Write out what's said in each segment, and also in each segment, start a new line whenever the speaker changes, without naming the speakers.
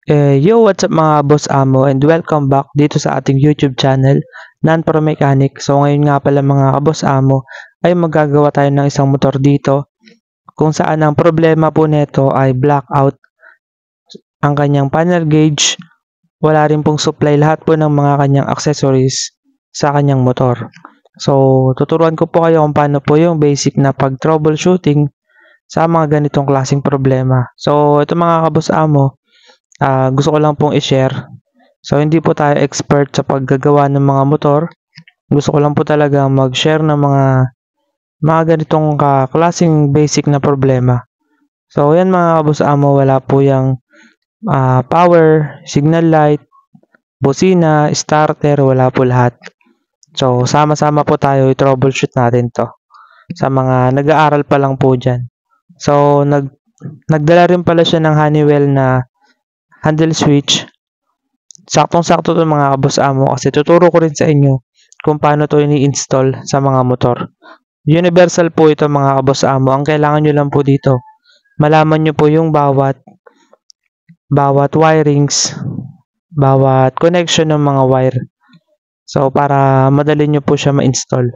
Yo, what's up mga boss amo and welcome back dito sa ating YouTube channel, Nan Pro Mechanic. So ngayon nga pala mga boss amo ay magagawa tayo ng isang motor dito kung saan ang problema po nito ay blackout ang kanyang panel gauge. Wala rin pong supply lahat po ng mga kanyang accessories sa kanyang motor. So tuturuan ko po kayo kung paano po yung basic na pag troubleshooting sa mga ganitong klaseng problema. So ito mga boss amo, gusto ko lang pong i-share. So, hindi po tayo expert sa paggagawa ng mga motor. Gusto ko lang po talaga mag-share ng mga ganitong klaseng basic na problema. So, yan mga boss amo, wala po yung power, signal light, busina, starter, wala po lahat. So, sama-sama po tayo i-troubleshoot natin to sa mga nag-aaral pa lang po dyan. So, nagdala rin pala siya ng Honeywell na handle switch. Saktong-sakto to mga boss amo kasi tuturo ko rin sa inyo kung paano to ini-install sa mga motor. Universal po ito mga boss amo. Ang kailangan nyo lang po dito, malaman nyo po yung bawat wirings, bawat connection ng mga wire. So, para madali nyo po siya ma-install.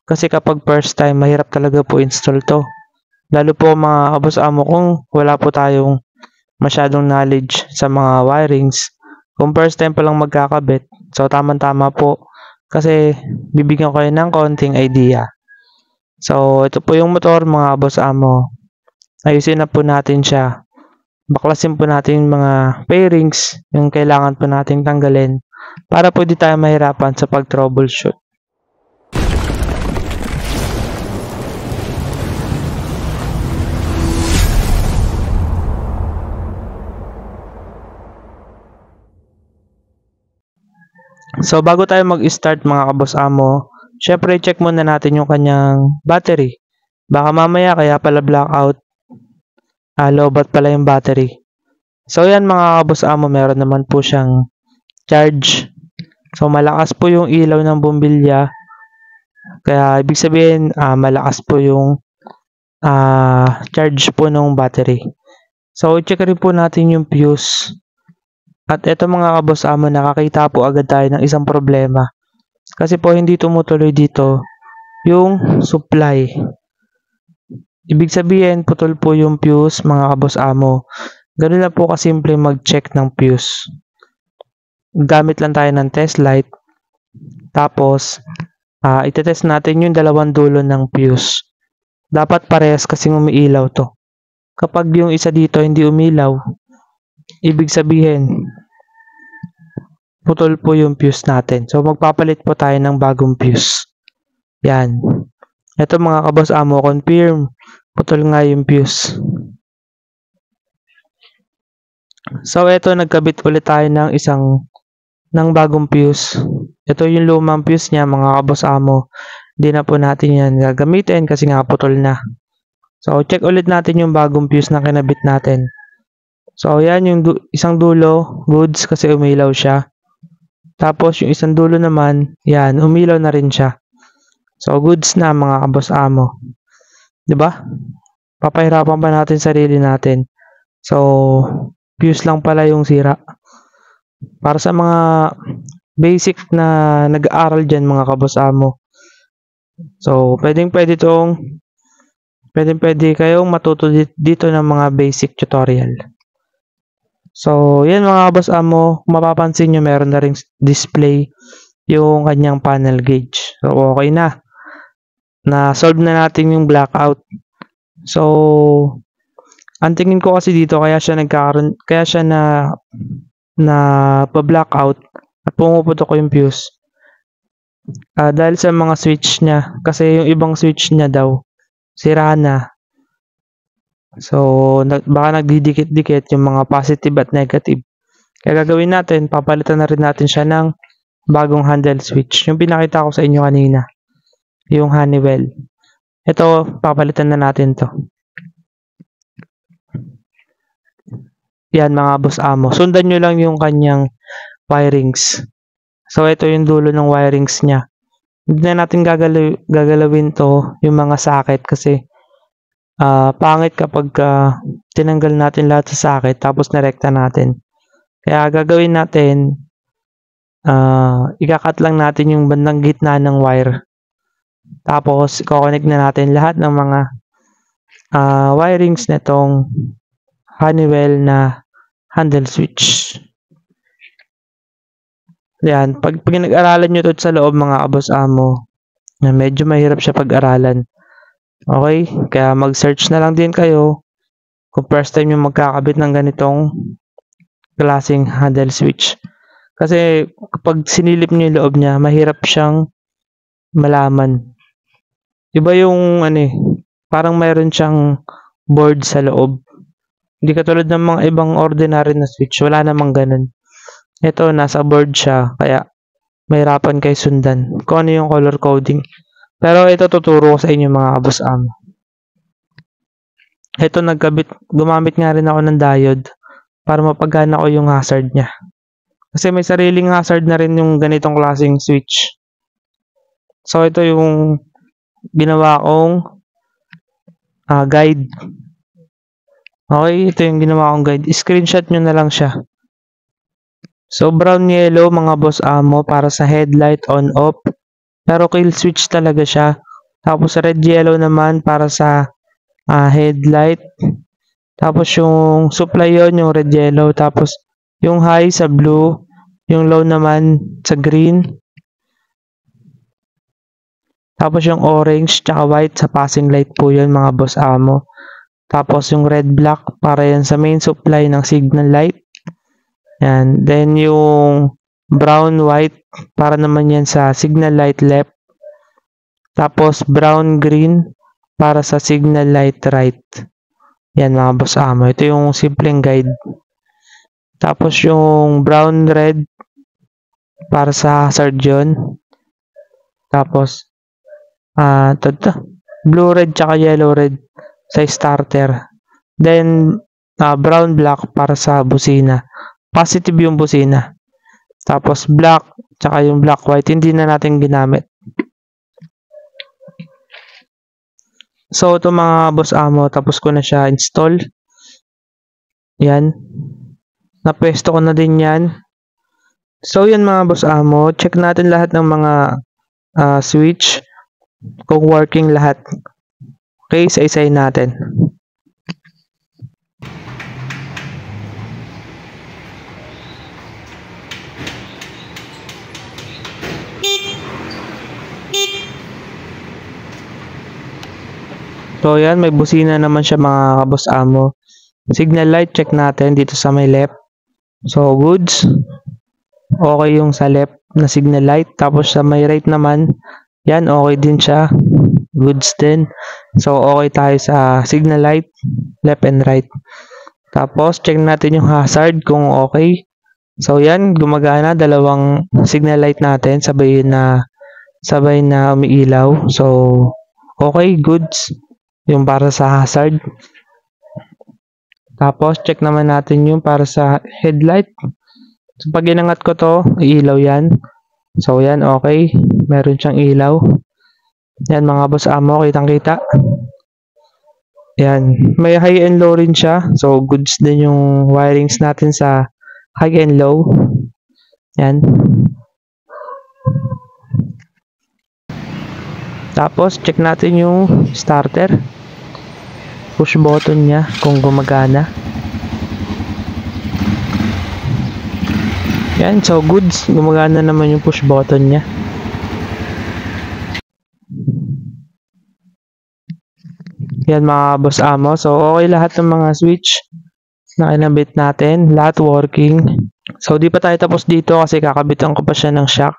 Kasi kapag first time, mahirap talaga po install to. Lalo po mga boss amo kung wala po tayong masyadong knowledge sa mga wirings. Kung first time pa lang magkakabit, so tama-tama po kasi bibigyan ko kayo ng konting idea. So ito po yung motor mga boss amo. Ayusin na po natin siya. Baklasin po natin yung mga pairings, yung kailangan po nating tanggalin para po di tayo mahirapan sa pag-troubleshoot. So, bago tayo mag-start mga kaboss amo, syempre check muna natin yung kanyang battery. Baka mamaya kaya pala blackout, lowbat pala yung battery. So, yan mga kaboss amo, meron naman po siyang charge. So, malakas po yung ilaw ng bumbilya. Kaya, ibig sabihin, malakas po yung charge po ng battery. So, check rin po natin yung fuse. At ito mga kaboss amo, nakakita po agad tayo ng isang problema. Kasi po hindi tumutuloy dito yung supply. Ibig sabihin, putol po yung fuse mga kaboss amo. Ganun na po kasimple mag-check ng fuse. Gamit lang tayo ng test light. Tapos, itetest natin yung dalawang dulo ng fuse. Dapat parehas kasing umiilaw to. Kapag yung isa dito hindi umilaw, ibig sabihin, putol po yung fuse natin. So, magpapalit po tayo ng bagong fuse. Yan. Ito mga kaboss amo, confirm. Putol nga yung fuse. So, ito, nagkabit ulit tayo ng bagong fuse. Ito yung lumang fuse niya mga kaboss amo. Hindi na po natin yan gagamitin kasi nga putol na. So, check ulit natin yung bagong fuse na kinabit natin. So, yan yung isang dulo, goods kasi umilaw siya. Tapos, yung isang dulo naman, yan, umilaw na rin siya. So, goods na mga kaboss amo. Diba? Papahirapan pa natin sarili natin. So, fuse lang pala yung sira. Para sa mga basic na nag-aaral dyan mga kaboss amo. So, pwede kayong matuto dito ng mga basic tutorial. So, yan mga boss amo, mapapansin nyo meron na ring display yung kanyang panel gauge. So, okay na. Na-solve na natin yung blackout. So, ang tingin ko kasi dito kaya siya na pa-blackout at pumuputok ko yung fuse. Dahil sa mga switch niya. Kasi yung ibang switch niya daw, sira na. So, baka nagdidikit-dikit yung mga positive at negative. Kaya gagawin natin, papalitan na rin natin siya ng bagong handle switch. Yung pinakita ko sa inyo kanina. Yung Honeywell. Ito, papalitan na natin to. Yan mga boss amo. Sundan nyo lang yung kanyang wirings. So, ito yung dulo ng wirings niya. Hindi na natin gagalawin to, yung mga socket kasi pangit kapag tinanggal natin lahat sa socket tapos narekta natin. Kaya gagawin natin, ika-cut lang natin yung bandang gitna ng wire. Tapos i-connect na natin lahat ng mga wirings nitong Honeywell na handle switch. Yan, pag pinag-aralan nyo to sa loob mga kaboss amo, medyo mahirap siya pag-aralan. Okay? Kaya mag-search na lang din kayo kung first time yung magkakabit ng ganitong klaseng handle switch. Kasi kapag sinilip nyo yung loob niya, mahirap siyang malaman. Iba yung parang mayroon siyang board sa loob. Hindi katulad ng mga ibang ordinary na switch, wala namang ganun. Ito, nasa board siya, kaya mahirapan kayo sundan kung ano yung color coding. Pero ito tuturo ko sa inyo mga kaboss amo. Ito gumamit nga rin ako ng diode para mapagana ko yung hazard niya. Kasi may sariling hazard na rin yung ganitong klaseng switch. So ito yung ginawa kong guide. Okay, ito yung ginawa kong guide. Screenshot nyo na lang siya. So brown yellow mga boss amo para sa headlight on off. Pero kill switch talaga siya. Tapos red yellow naman para sa headlight. Tapos yung supply yon yung red yellow. Tapos yung high sa blue. Yung low naman sa green. Tapos yung orange tsaka white sa passing light po yun mga boss amo. Tapos yung red black para yan sa main supply ng signal light. Yan. Then yung brown white para naman yan sa signal light left. Tapos brown green para sa signal light right. Yan mga boss amo. Ito yung simpleng guide. Tapos yung brown red para sa hazard yun. Tapos blue red tsaka yellow red sa starter. Then brown black para sa busina. Positive yung busina. Tapos black tsaka yung black white hindi na natin ginamit. So ito mga boss amo, tapos ko na siya install. Yan. Napwesto ko na din yan. So yan mga boss amo, check natin lahat ng mga switch kung working lahat. Okay, isa-isahin natin. So yan, may busina naman siya mga kaboss amo. Signal light check natin dito sa may left. So goods. Okay yung sa left na signal light. Tapos sa may right naman, yan okay din siya. Goods din. So okay tayo sa signal light, left and right. Tapos check natin yung hazard kung okay. So yan, gumagana dalawang signal light natin, sabay na umiilaw. So okay, goods. Yung para sa hazard. Tapos check naman natin yung para sa headlight. So pag inangat ko to, iilaw yan. So yan, okay. Meron siyang ilaw. Yan mga boss amo, kitang-kita. Yan, may high and low rin siya. So goods din yung wirings natin sa high and low. Yan. Tapos check natin yung starter. Push button niya kung gumagana. Yan, so goods. Gumagana naman yung push button niya. Yan mga boss amo. So okay lahat ng mga switch na kinabit natin. Lahat working. So di pa tayo tapos dito kasi kakabitan ko pa siya ng shock.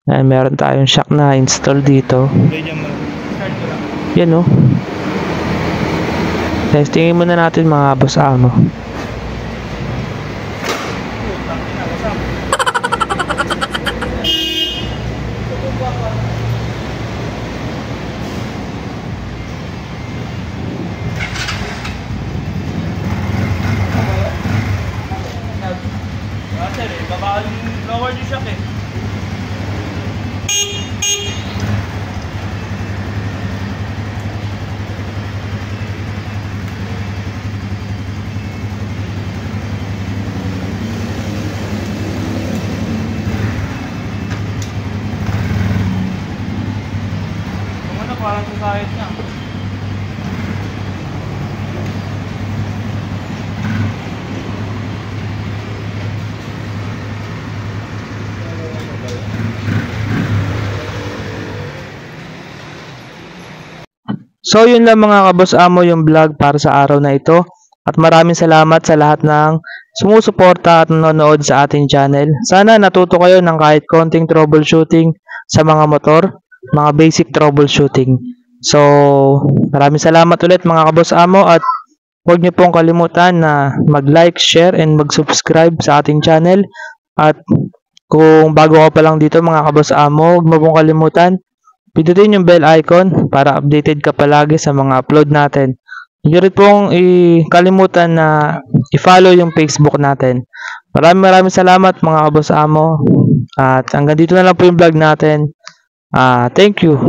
Yan, meron tayong shock na install dito. Yan o. Testingin muna natin mga boss amo.
Babaan lower yung shock eh.
So yun lang mga kaboss amo yung vlog para sa araw na ito. At maraming salamat sa lahat ng sumusuporta at nanonood sa ating channel. Sana natuto kayo ng kahit konting troubleshooting sa mga motor, mga basic troubleshooting. So maraming salamat ulit mga kaboss amo at huwag niyo pong kalimutan na mag-like, share, and mag-subscribe sa ating channel. At kung bago ka pa lang dito mga kaboss amo, huwag mo pong kalimutan, pindutin yung bell icon para updated ka palagi sa mga upload natin. Huwag niyo rin pong kalimutan na i-follow yung Facebook natin. Maraming salamat mga kaboss amo. At hanggang dito na lang po yung vlog natin. Thank you.